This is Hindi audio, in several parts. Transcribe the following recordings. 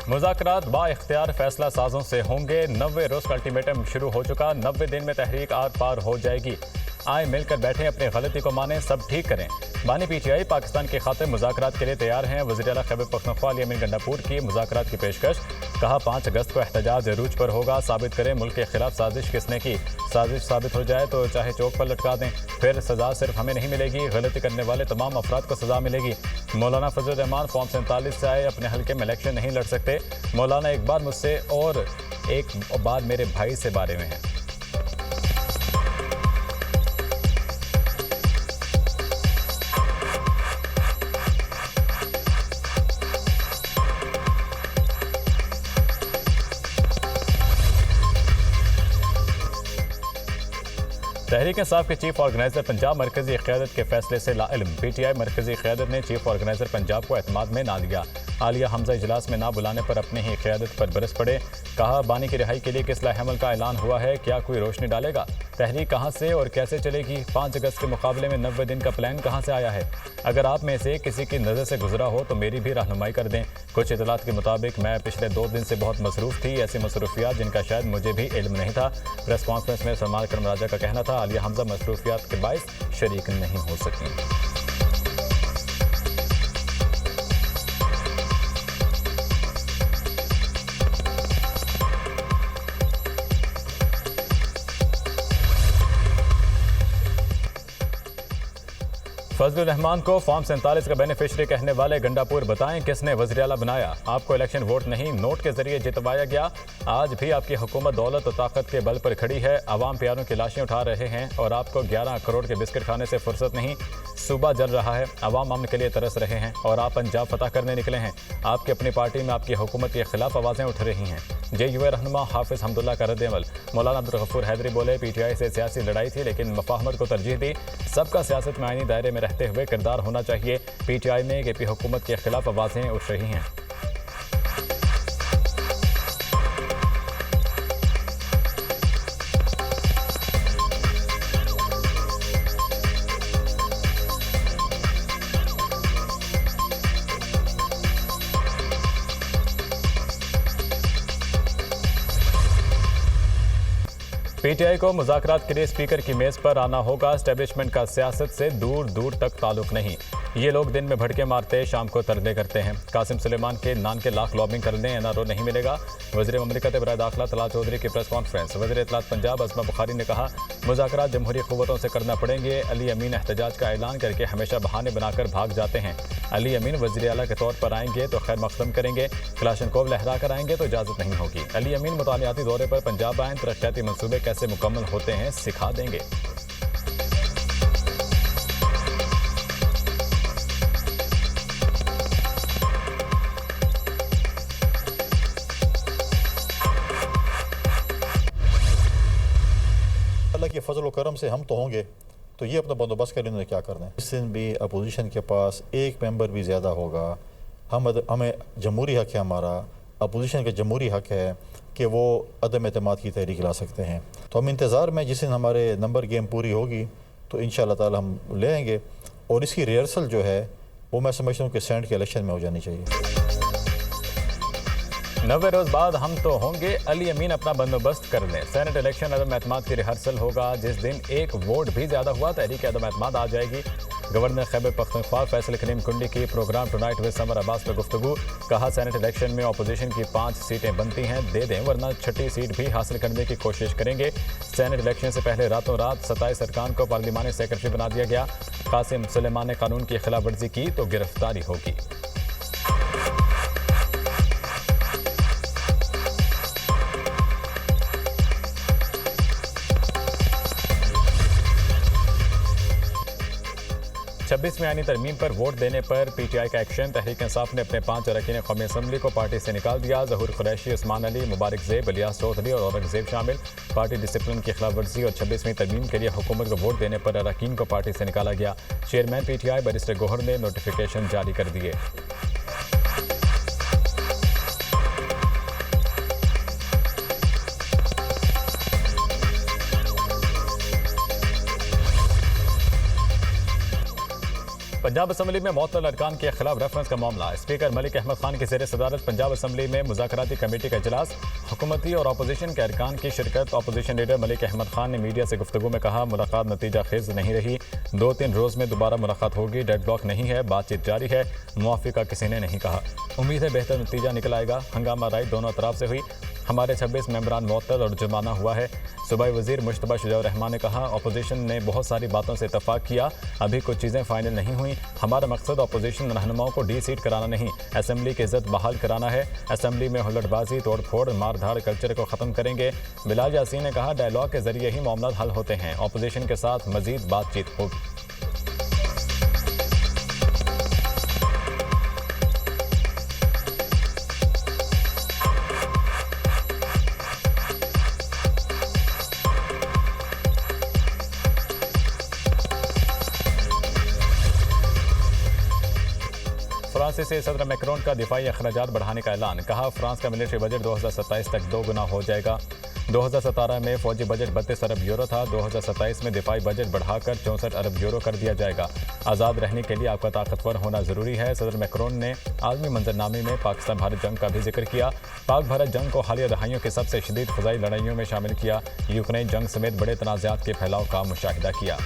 मुज़ाकरात बाइख्तियार फैसला साजों से होंगे। 90 रोज़ का अल्टीमेटम शुरू हो चुका। 90 दिन में तहरीक आर पार हो जाएगी। आए मिलकर बैठें, अपनी गलती को मानें, सब ठीक करें। बानी पीटीआई पाकिस्तान के खातिर मुज़ाकरात के लिए तैयार हैं। वज़ीर आला खैबर पख्तूनख्वा अली अमीन गंडापुर की मुज़ाकरात की पेशकश। कहा 5 अगस्त को एहतजाज अरूज पर होगा। साबित करें मुल्क के खिलाफ साजिश किसने की। साजिश साबित हो जाए तो चाहे चौक पर लटका दें। फिर सजा सिर्फ हमें नहीं मिलेगी, गलती करने वाले तमाम अफराद को सजा मिलेगी। मौलाना फजल रहमान फॉर्म 47 से आए, अपने हल्के में इलेक्शन नहीं लड़ सकते। मौलाना एक बार मुझसे और एक बार मेरे भाई से बारे में है। तहरीक इंसाफ के चीफ ऑर्गेनाइजर पंजाब मरकजी क़यादत के फैसले से लाइल्म। पीटीआई मरकजी क़यादत ने चीफ ऑर्गेनाइजर पंजाब को एतमाद में ना लिया। आलिया हमजा इजलास में ना बुलाने पर अपनी ही क़यादत पर बरस पड़े। कहा बानी की रिहाई के लिए किस लाहमल का ऐलान हुआ है, क्या कोई रोशनी डालेगा। तहरीक कहाँ से और कैसे चलेगी। 5 अगस्त के मुकाबले में 90 दिन का प्लान कहाँ से आया है। अगर आप में से किसी की नज़र से गुजरा हो तो मेरी भी रहनुमाई कर दें। कुछ इतलात के मुताबिक मैं पिछले 2 दिन से बहुत मसरूफ़ थी, ऐसी मसरूफियात जिनका शायद मुझे भी इल्म नहीं था। प्रेस कॉन्फ्रेंस में सलमान करम राजा का कहना था आलिया हमजा मसरूफियात के बाइस शरीक नहीं हो सकी। फजलुर रहमान को फॉर्म 47 का बेनिफिशरी कहने वाले गंडापुर, बताएं किसने वज़ीर आला बनाया। आपको इलेक्शन वोट नहीं नोट के जरिए जितवाया गया। आज भी आपकी हुकूमत दौलत और ताकत के बल पर खड़ी है। आवाम प्यारों की लाशें उठा रहे हैं और आपको 11 करोड़ के बिस्किट खाने से फुर्सत नहीं। सूबा जल रहा है, आवाम अमन के लिए तरस रहे हैं और आप पंजाब फतह करने निकले हैं। आपकी अपनी पार्टी में आपकी हुकूमत के खिलाफ आवाज़ें उठ रही हैं। JUA रहनुमा हाफिज हमदुल्ला का रद्द-ए-अमल। मौलाना अब्दुल गफूर हैदरी बोले पीटीआई से सियासी लड़ाई थी लेकिन मफाहमत को तरजीह दी। सबका सियासत में आईनी दायरे में रहते हुए किरदार होना चाहिए। पीटीआई में KP हुकूमत के खिलाफ आवाज़ें उठ रही हैं। पीटीआई को मुज़ाकरात के लिए स्पीकर की मेज़ पर आना होगा। एस्टेब्लिशमेंट का सियासत से दूर दूर तक ताल्लुक नहीं। ये लोग दिन में भड़के मारते, शाम को तरले करते हैं। कासिम सुलेमान के नान के लाख लॉबिंग कर लें, NRO नहीं मिलेगा। वज़ीर ममलिकत बराए दाखिला तलाल चौधरी की प्रेस कॉन्फ्रेंस। वज़ीर इत्तलात पंजाब अज़मा बुखारी ने कहा मुज़ाकरात जमहूरी क़ुव्वतों से करना पड़ेंगे। अली अमीन एहतजाज का ऐलान करके हमेशा बहाने बनाकर भाग जाते हैं। अली अमीन वज़ीर आला के तौर पर आएंगे तो खैर मकदम करेंगे, क्लाशनकोव लहरा कर आएंगे तो इजाज़त नहीं होगी। अली अमीन मुतालियाती दौरे पर पंजाब आएँ, तरक्याती मनसूबे कैसे मुकम्मल होते हैं सिखा देंगे। अल्लाह के फजल व करम से हम तो होंगे, तो ये अपना बंदोबस्त कर इन्होंने क्या करना है। इस दिन भी अपोजिशन के पास एक मेंबर भी ज़्यादा होगा। हमें जमहूरी हक़ है, हमारा अपोजिशन का जमहूरी हक़ है कि वो अदम एतमाद की तहरीक ला सकते हैं। तो हम इंतज़ार में जिस दिन हमारे नंबर गेम पूरी होगी तो इंशाअल्लाह ताला हम ले आएंगे। और इसकी रिहर्सल जो है वो मैं समझता हूँ कि सेनेट के इलेक्शन में हो जानी चाहिए। 90 रोज़ बाद हम तो होंगे, अली अमीन अपना बंदोबस्त कर लें। सेनेट इलेक्शन अदम एतमाद की रिहर्सल होगा। जिस दिन एक वोट भी ज़्यादा हुआ तहरीक अदम एतमाद आ जाएगी। गवर्नर खैबर पख्तूनख्वा फैसल करीम कुंडी की program tonight with Samar Abbas पर गुफ्तगू। कहा सेनेट इलेक्शन में अपोजिशन की 5 सीटें बनती हैं, दे दें वरना 6ठी सीट भी हासिल करने की कोशिश करेंगे। सेनेट इलेक्शन से पहले रातों रात 27 अरकान को पार्लिमानी सेक्रेटरी बना दिया गया। कासिम सुलेमान ने कानून की खिलाफ वर्जी की तो गिरफ्तारी होगी। छब्बीसवीं आईनी तरमीम पर वोट देने पर पीटीआई का एक्शन। तहरीक इंसाफ ने अपने 5 अरकान कौमी असम्बली को पार्टी से निकाल दिया। ज़हूर कुरैशी, उस्मान अली, मुबारक ज़ेब, इलियास चौधरी और औरंगज़ेब शामिल। पार्टी डिसिप्लिन की खिलाफ वर्जी और 26वीं तरमीम के लिए हुकूमत को वोट देने पर अरकान को पार्टी से निकाला गया। चेयरमैन पीटीआई बैरिस्टर गोहर ने नोटिफिकेशन जारी कर दिए। पंजाब असम्बली में मुअत्तल अरकान के खिलाफ रेफरेंस का मामला। स्पीकर मलिक अहमद खान की ज़ेर सदारत पंजाब असम्बली में मुज़ाकराती कमेटी का इजलास। हुकूमती और अपोजिशन के अरकान की शिरकत। अपोजिशन लीडर मलिक अहमद खान ने मीडिया से गुफ्तगू में कहा, मुलाकात नतीजा खेज नहीं रही, 2-3 रोज़ में दोबारा मुलाकात होगी, डेड ब्लॉक नहीं है, बातचीत जारी है, मुआफ़ी का किसी ने नहीं कहा। उम्मीद है बेहतर नतीजा निकल आएगा। हंगामा राय दोनों तरफ से हुई। हमारे 26 मेंबरान मुअत्तल और जुर्माना हुआ है। सूबाई वज़ीर मुश्तबा शुजाउर रहमान ने कहा, अपोजिशन ने बहुत सारी बातों से इतफाक़ किया, अभी कुछ चीज़ें फाइनल नहीं हुई। हमारा मकसद अपोजिशन रहनुमाओं को डी-सीट कराना नहीं, असम्बली की इज़्ज़त बहाल कराना है। असम्बली में हुल्लड़बाजी, तोड़-फोड़, मार-धाड़ कल्चर को ख़त्म करेंगे। बिलाल यासीन ने कहा, डायलॉग के ज़रिए ही मामला हल होते हैं, अपोजिशन के साथ मज़ीद बातचीत होगी। फ्रांसीसी सदर मैक्रोन का दिफाई अखराजात बढ़ाने का ऐलान। कहा, फ्रांस का मिलिट्री बजट 2027 तक 2 गुना हो जाएगा। 2017 में फौजी बजट 32 अरब यूरो था, 2027 में दिफाई बजट बढ़ाकर 64 अरब यूरो कर दिया जाएगा। आज़ाद रहने के लिए आपका ताकतवर होना ज़रूरी है। सदर मैक्रोन ने आलमी मंजरनामे में पाकिस्तान भारत जंग का भी जिक्र किया। पाक भारत जंग को हालिया दहाइयों की सबसे शदीद फ़ज़ाई लड़ाइयों में शामिल किया। यूक्रेन जंग समेत बड़े तनाज़ात के फैलाव का मुशाहिदा किया।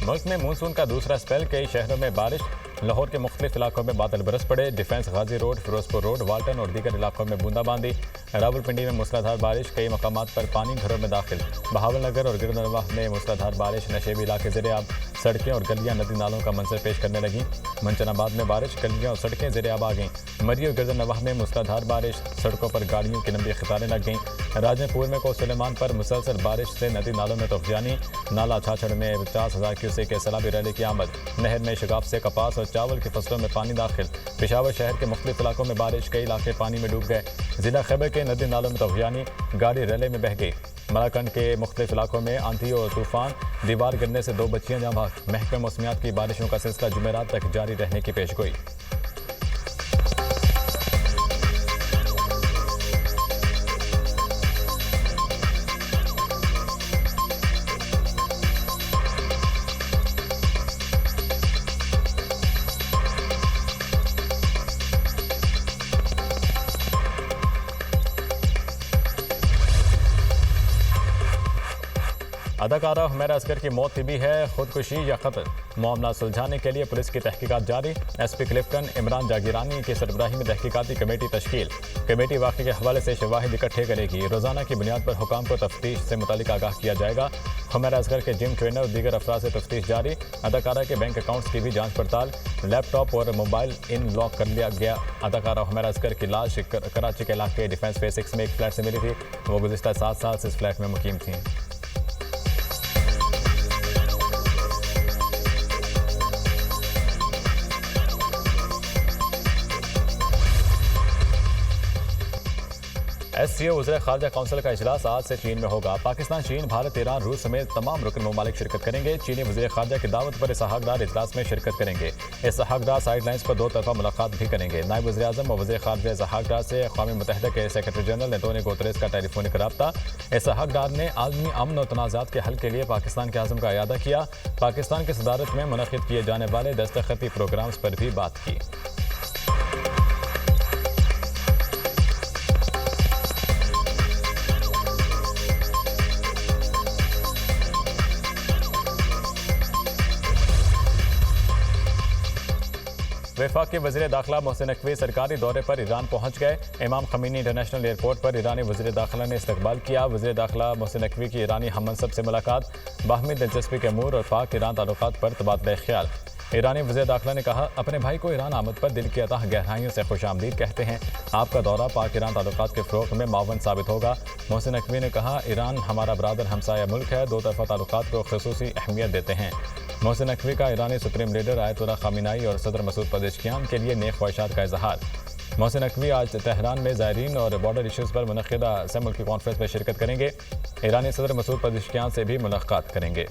मुल्क में मानसून का दूसरा स्पेल। कई शहरों में बारिश। लाहौर के मुख्तलिफ इलाकों में बादल बरस पड़े। डिफेंस, गाजी रोड, फिरोजपुर रोड, वाल्टन और दीगर इलाकों में बूंदाबांदी। रावलपिंडी में मूसलाधार बारिश, कई मकामात पर पानी घरों में दाखिल। बहावलनगर और गिरदनवाह में मूसलाधार बारिश, नशेबी इलाके ज़ेरे-आब। सड़कें और गलियां नदी नालों का मंजर पेश करने लगी। मंचनाबाद में बारिश, गलियां और सड़कें ज़ेरे-आब आ गईं। मरी और गिरदनवाह में मूसलाधार बारिश, सड़कों पर गाड़ियों की लंबी कतारें लग गईं। राजनपुर में को सुलेमान पर मुसलसल बारिश से नदी नालों में तूफ़ानी। नाला छाछड़ में 50,000 क्यूसेक के सैलाबी रैली की आमद। नहर में शगाफ से कपास और चावल की फसलों में पानी दाखिल। पेशावर शहर के मुख्तलिफ इलाकों में बारिश, कई इलाके पानी में डूब गए। जिला खैबर के नदी नालों में तूफ़ानी, गाड़ी रैले में बह गई। मलाकंड के मुख्तलिफ इलाकों में आंधी और तूफान, दीवार गिरने से 2 बच्चियां जाँ बहक। महकमे मौसमियात की बारिशों का सिलसिला जुमेरात तक जारी रहने की पेशगोई। अदाकारा हुमैरा असगर की मौत भी है खुदकुशी या कत्ल। मामला सुलझाने के लिए पुलिस की तहकीकात जारी। एसपी क्लिफ्टन इमरान जागीरानी की सरबराही में तहकीकाती कमेटी तश्कील। कमेटी वाक़े के हवाले से शवाहिद इकट्ठे करेगी। रोज़ाना की बुनियाद पर हुकाम को तफ्तीश से मुतालिक आगाह किया जाएगा। हुमैरा असगर के जिम ट्रेनर और दीगर अफराद से तफ्तीश जारी। अदाकारा के बैंक अकाउंट्स की भी जाँच पड़ताल। लैपटॉप और मोबाइल इन लॉक कर लिया गया। अदाकारा हुमैरा असगर की लाश कराची के इलाके डिफेंस फेज 6 में एक फ्लैट से मिली थी। वो गुज़िश्ता 7 साल से इस फ्लैट में मुकीम थी। SCO वज़ीर ख़ारजा काउंसिल का इजलास आज से चीन में होगा। पाकिस्तान, चीन, भारत, ईरान, रूस समेत तमाम रुकन ममालिक शिरकत करेंगे। चीनी वज़ीर ख़ारजा की दावत पर इसहाकदार इजलास में शिरकत करेंगे। इसहाकदार साइड लाइन्स पर 2 तरफा मुलाकात भी करेंगे। नायब वज़ीर आज़म और वज़ीर ख़ारजा इसहाकदार से अक़वाम मुत्तहिदा के सेक्रेटरी जनरल एंटोनियो गुतेरेस का टेलीफोनिक रब्ता। इसहाकदार ने आलमी अमन और तनाज़ात के हल के लिए पाकिस्तान के आज़म का इयादा किया। पाकिस्तान की सदारत में मुनक़िद किए जाने वाले दस्तखती प्रोग्राम्स पर भी बात की। वफाक के वज़ीर दाखिला मोहसिन नकवी सरकारी दौरे पर ईरान पहुंच गए। इमाम खमीनी इंटरनेशनल एयरपोर्ट पर ईरानी वज़ीर दाखिला ने इस्तकबाल किया। वज़ीर दाखिला मोहसिन नकवी की ईरानी हममनसब से मुलाकात। बाहमी दिलचस्पी के अमूर और पाक ईरान ताल्लुकात पर तबादला ख्याल। ईरानी वज़ीर दाखिला ने कहा, अपने भाई को ईरान आमद पर दिल की अताह गहराइयों से खुशामदीद कहते हैं। आपका दौरा पाक ईरान ताल्लुकात के फ़रोग़ में मावन साबित होगा। मोहसिन नकवी ने कहा, ईरान हमारा बरादर हमसाया मुल्क है, 2 तरफ़ा ताल्लुकात को ख़ुसूसी अहमियत देते हैं। मोहसिन नकवी का ईरानी सुप्रीम लीडर आयतुल्लाह ख़ामेनी और सदर मसूद पेज़ेश्कियान के लिए नेक ख्वाहिशात का इजहार। मोहसिन नकवी आज तेहरान में ज़ायरीन और बॉर्डर इशूज़ पर मुनक़िदा असेंबली की कॉन्फ्रेंस में शिरकत करेंगे। ईरानी सदर मसूद पेज़ेश्कियान से भी मुलाकात करेंगे।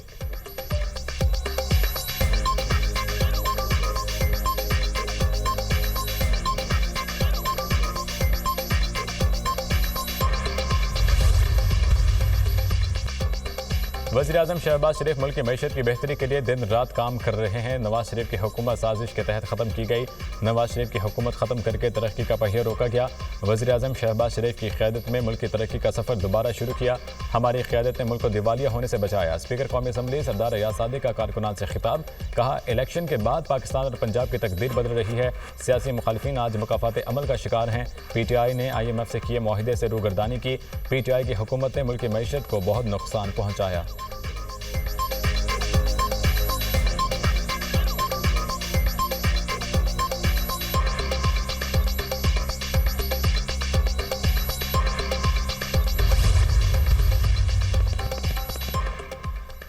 वज़ीर-ए-आज़म शहबाज शरीफ मुल्क की मईशत की बेहतरी के लिए दिन रात काम कर रहे हैं। नवाज शरीफ की हुकूमत साजिश के तहत ख़त्म की गई। नवाज शरीफ की हुकूमत ख़त्म करके तरक्की का पहिया रोका गया। वज़ीर-ए-आज़म शहबाज शरीफ की क़यादत में मुल्क की तरक्की का सफ़र दोबारा शुरू किया। हमारी क़यादत ने मुल्क को दिवालिया होने से बचाया। स्पीकर कौमी असम्बली सरदार रियाज सादिक का कारकुनान से खिताब। कहा, इलेक्शन के बाद पाकिस्तान और पंजाब की तकदीर बदल रही है। सियासी मुखालिफिन आज मुकाफात अमल का शिकार हैं। PTI ने IMF से किए मुआहिदे से रूगर्दानी की। PTI की हुकूमत ने मुल्क की मईशत को बहुत नुकसान पहुँचाया।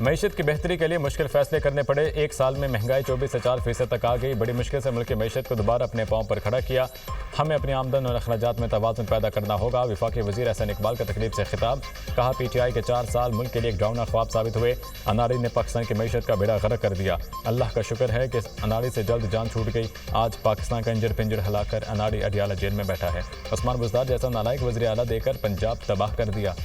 मईशत की बेहतरी के लिए मुश्किल फैसले करने पड़े। एक साल में महंगाई 24 से 4% तक आ गई। बड़ी मुश्किल से मुल्क की मईशत को दोबारा अपने पांव पर खड़ा किया। हमें अपनी आमदन और अखराजात में तवाज़ुन पैदा करना होगा। वफाकी वज़ीर एहसन इकबाल का तकरीब से खिताब। कहा, PTI के 4 साल मुल्क के लिए एक डरावना ख्वाब साबित हुए। अनाड़ी ने पाकिस्तान की मईशत का बेड़ा गर्क कर दिया। अल्लाह का शुक्र है कि अनाड़ी से जल्द जान छूट गई। आज पाकिस्तान का इंजर पिंजर हिलाकर अनाड़ी अडियाला जेल में बैठा है। उस्मान बुज़दार जैसा नालायक वज़ीर आला देकर पंजाब तबाह कर दिया।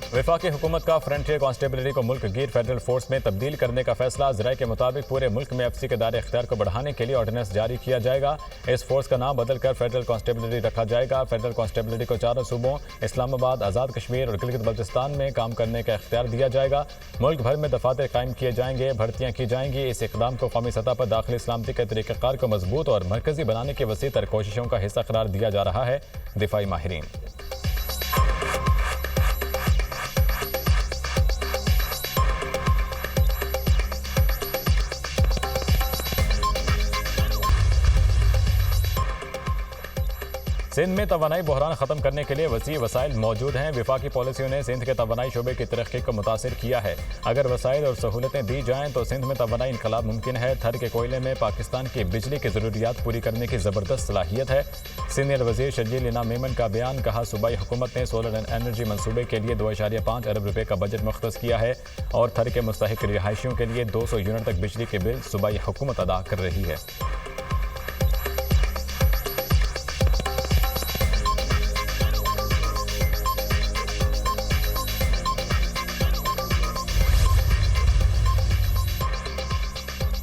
वफाकी हुकूमत का फ्रंटियर कांस्टेबलरी को मुल्क गिर फेडरल फोर्स में तब्दील करने का फैसला। ज़राए के मुताबिक पूरे मुल्क में FC के दायरे इख्तियार को बढ़ाने के लिए ऑर्डिनेंस जारी किया जाएगा। इस फोर्स का नाम बदलकर फेडरल कांस्टेबलरी रखा जाएगा। फेडरल कांस्टेबलरी को 4 सूबों इस्लामाबाद, आज़ाद कश्मीर और गिलगित बल्तिस्तान में काम करने का इख्तियार दिया जाएगा। मुल्क भर में दफातर कायम किए जाएंगे, भर्तियाँ की जाएंगी। इस इकदाम को कौमी सतह पर दाखिली सलामती के तरीक़ाकार को मजबूत और मरकजी बनाने की वसी तर कोशिशों का हिस्सा करार दिया जा रहा है। दिफाई माहिरीन सिंध में तवानाई बहरान ख़त्म करने के लिए वसी वसाइल मौजूद हैं। वफाकी पॉलिसियों ने सिंध के तवानाई शोबे की तरक्की को मुतासिर किया है। अगर वसाइल और सहूलतें दी जाएँ तो सिंध में तवानाई इनकलाब मुमकिन है। थर के कोयले में पाकिस्तान की बिजली की ज़रूरियात पूरी करने की ज़बरदस्त सलाहियत है। सीनियर वज़ीर शर्जील इनाम मेमन का बयान। कहा, सूबाई हुकूमत ने सोलर एनर्जी मनसूबे के लिए 2.5 अरब रुपये का बजट मुख्तस किया है और थर के मुस्तहिक रिहायशियों के लिए 200 यूनिट तक बिजली के बिल सूबाई हुकूमत अदा कर रही है।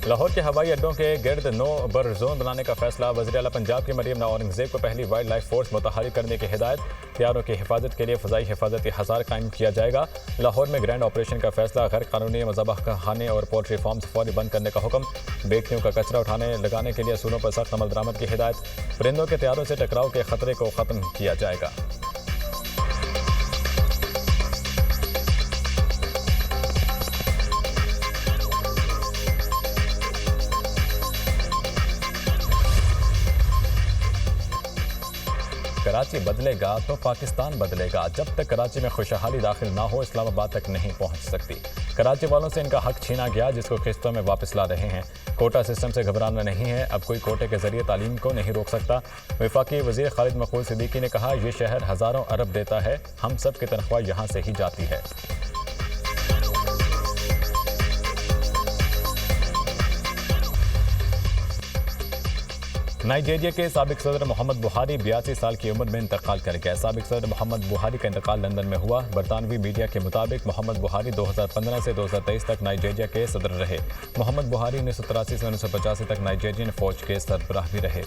लाहौर के हवाई अड्डों के गिर्द नो बर जोन बनाने का फैसला। वज़ीर आला पंजाब की मरियम नवाज़ औरंगज़ेब को पहली वाइल्ड लाइफ फोर्स मुतहरिक करने की हिदायत। त्यारों की हिफाजत के लिए फ़ज़ाई हिफाजती हसार कायम किया जाएगा। लाहौर में ग्रैंड ऑपरेशन का फैसला। गैर कानूनी मज़बह खाने और पोल्ट्री फार्म्स फौरी बंद करने का हुक्म। बेटियों का कचरा उठाने लगाने के लिए असूलों पर सख्त अमल दरामद की हिदायत। परिंदों के त्यारों से टकराव के खतरे को ख़त्म किया जाएगा। कराची बदलेगा तो पाकिस्तान बदलेगा। जब तक कराची में खुशहाली दाखिल ना हो, इस्लामाबाद तक नहीं पहुंच सकती। कराची वालों से इनका हक छीना गया, जिसको किस्तों में वापस ला रहे हैं। कोटा सिस्टम से घबराना नहीं है। अब कोई कोटे के जरिए तालीम को नहीं रोक सकता। वफाकी वज़ीर खालिद मकबूल सिद्दीकी ने कहा, यह शहर हज़ारों अरब देता है, हम सब की तनख्वाह यहाँ से ही जाती है। नाइजीरिया के साबिक सदर मोहम्मद बुहारी 82 साल की उम्र में इंतकाल कर गए। साबिक सदर मोहम्मद बुहारी का इंतकाल लंदन में हुआ। बरतानवी मीडिया के मुताबिक मोहम्मद बुहारी 2015 से 2023 तक नाइजीरिया के सदर रहे। मोहम्मद बुहारी 1983 से 1985 तक नाइजीरियन फौज के सरबराह भी रहे।